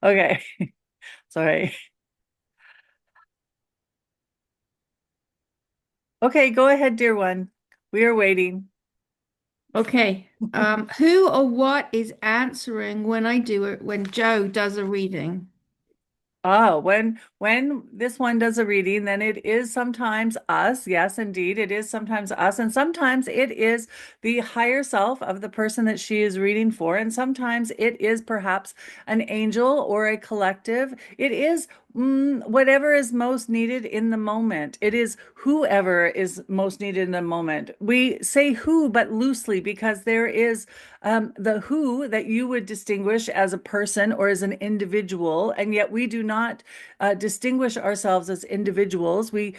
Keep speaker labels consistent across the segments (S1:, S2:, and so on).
S1: Okay, sorry. Okay, go ahead, dear one. We are waiting.
S2: Okay. Who or what is answering when I do it when Joe does a reading?
S1: Oh, when this one does a reading, then it is sometimes us. Yes, indeed, it is sometimes us, and sometimes it is the higher self of the person that she is reading for, and sometimes it is perhaps an angel or a collective. It is whatever is most needed in the moment. It is whoever is most needed in the moment. We say who, but loosely because there is the who that you would distinguish as a person or as an individual, and yet we do not distinguish ourselves as individuals. We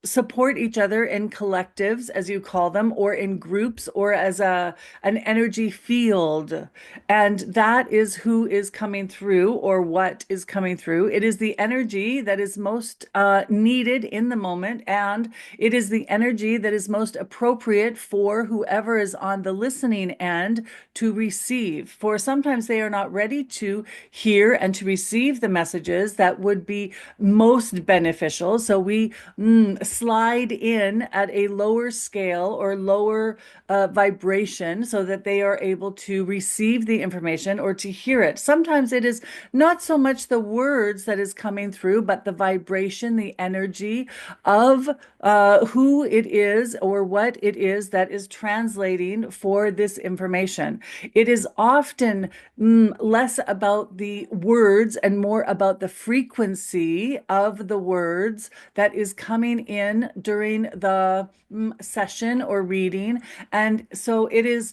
S1: support each other in collectives, as you call them, or in groups, or as an energy field. And that is who is coming through or what is coming through. It is the energy that is most needed in the moment, and it is the energy that is most appropriate for whoever is on the listening end to receive. For sometimes they are not ready to hear and to receive the messages that would be most beneficial. So we slide in at a lower scale or lower vibration so that they are able to receive the information or to hear it. Sometimes it is not so much the words that is coming through, but the vibration, the energy of who it is or what it is that is translating for this information. It is often less about the words and more about the frequency of the words that is coming in during the session or reading. And so it is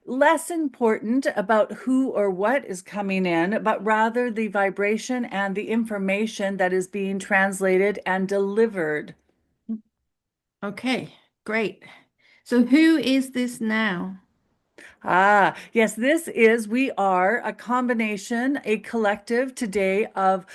S1: less important about who or what is coming in, but rather the vibration and the information that is being translated and delivered.
S2: Okay, great. So who is this now?
S1: Ah, yes, we are a combination, a collective today of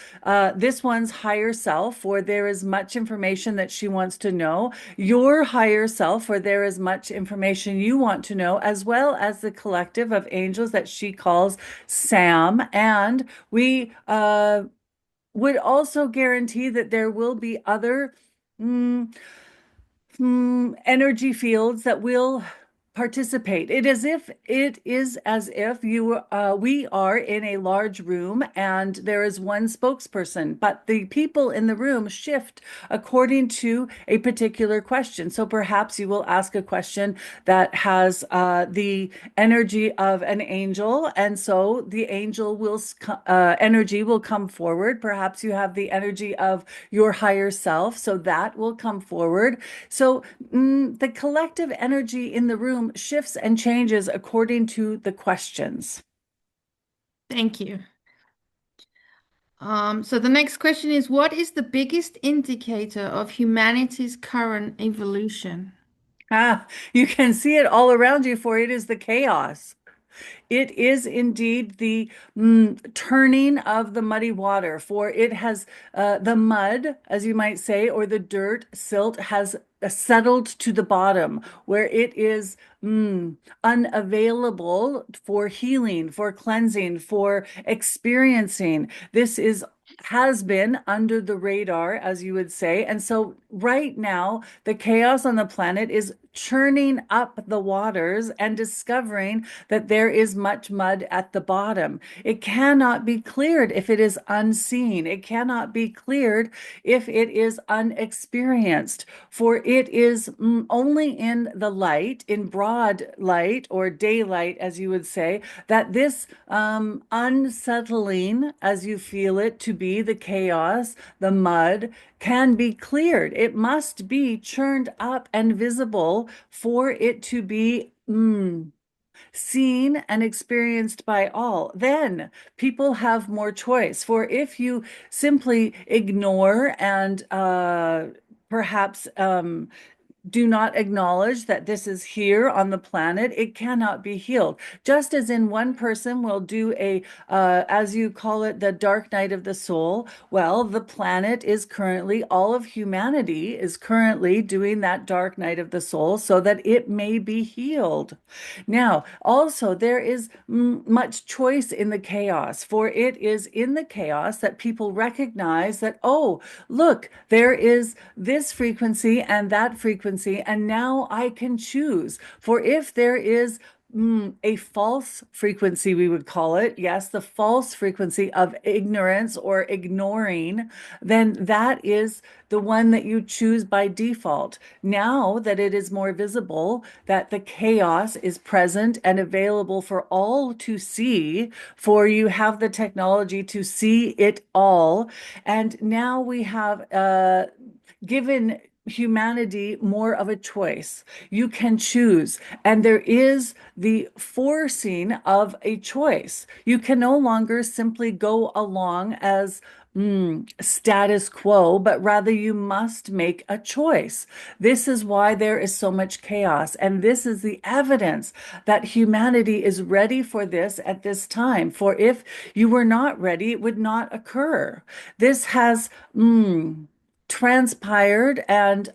S1: this one's higher self, where there is much information that she wants to know, your higher self, where there is much information you want to know, as well as the collective of angels that she calls Sam. And we would also guarantee that there will be other. mm, energy fields that will participate. It is as if we are in a large room and there is one spokesperson, but the people in the room shift according to a particular question. So perhaps you will ask a question that has the energy of an angel, and so the angel will energy will come forward. Perhaps you have the energy of your higher self, so that will come forward. So the collective energy in the room shifts and changes according to the questions.
S2: Thank you. So the next question is, what is the biggest indicator of humanity's current evolution?
S1: Ah, you can see it all around you, for it is the chaos. It is indeed the turning of the muddy water, for it has the mud, as you might say, or the dirt, silt has settled to the bottom, where it is unavailable for healing, for cleansing, for experiencing. This is has been under the radar, as you would say. And so right now, the chaos on the planet is churning up the waters and discovering that there is much mud at the bottom. It cannot be cleared if it is unseen. It cannot be cleared if it is unexperienced, for it is only in the light, in broad light or daylight, as you would say, that this unsettling, as you feel it to be, the chaos, the mud, can be cleared. It must be churned up and visible for it to be seen and experienced by all. Then people have more choice. For if you simply ignore and perhaps do not acknowledge that this is here on the planet, it cannot be healed. Just as in one person will do as you call it, the dark night of the soul, well, the planet is currently, all of humanity is currently doing that dark night of the soul so that it may be healed. Now, also, there is much choice in the chaos, for it is in the chaos that people recognize that, oh, look, there is this frequency and that frequency, and now I can choose. For if there is a false frequency, we would call it, yes, the false frequency of ignorance or ignoring, then that is the one that you choose by default. Now that it is more visible, that the chaos is present and available for all to see, for you have the technology to see it all. And now we have given humanity more of a choice. You can choose, and there is the forcing of a choice. You can no longer simply go along as status quo, but rather you must make a choice. This is why there is so much chaos, and this is the evidence that humanity is ready for this at this time. For if you were not ready, it would not occur. This has transpired and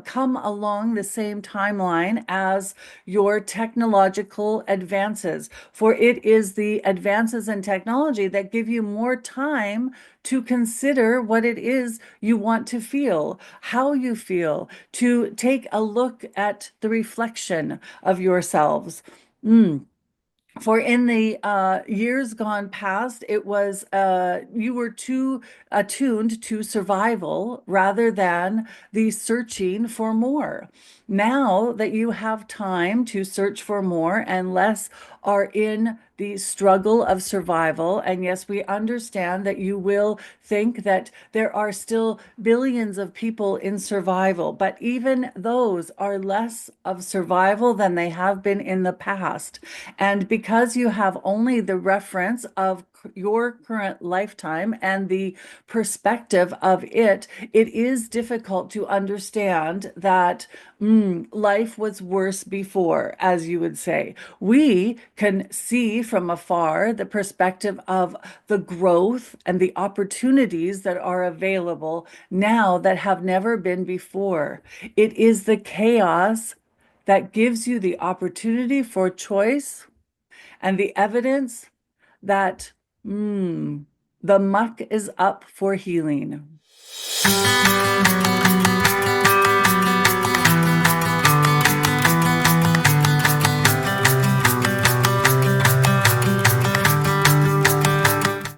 S1: come along the same timeline as your technological advances. For it is the advances in technology that give you more time to consider what it is you want to feel, how you feel, to take a look at the reflection of yourselves. For in the years gone past, it was you were too attuned to survival rather than the searching for more. Now that you have time to search for more and less are in the struggle of survival, and yes, we understand that you will think that there are still billions of people in survival, but even those are less of survival than they have been in the past. And because you have only the reference of your current lifetime and the perspective of it, it is difficult to understand that life was worse before, as you would say. We can see from afar the perspective of the growth and the opportunities that are available now that have never been before. It is the chaos that gives you the opportunity for choice and the evidence that the muck is up for healing.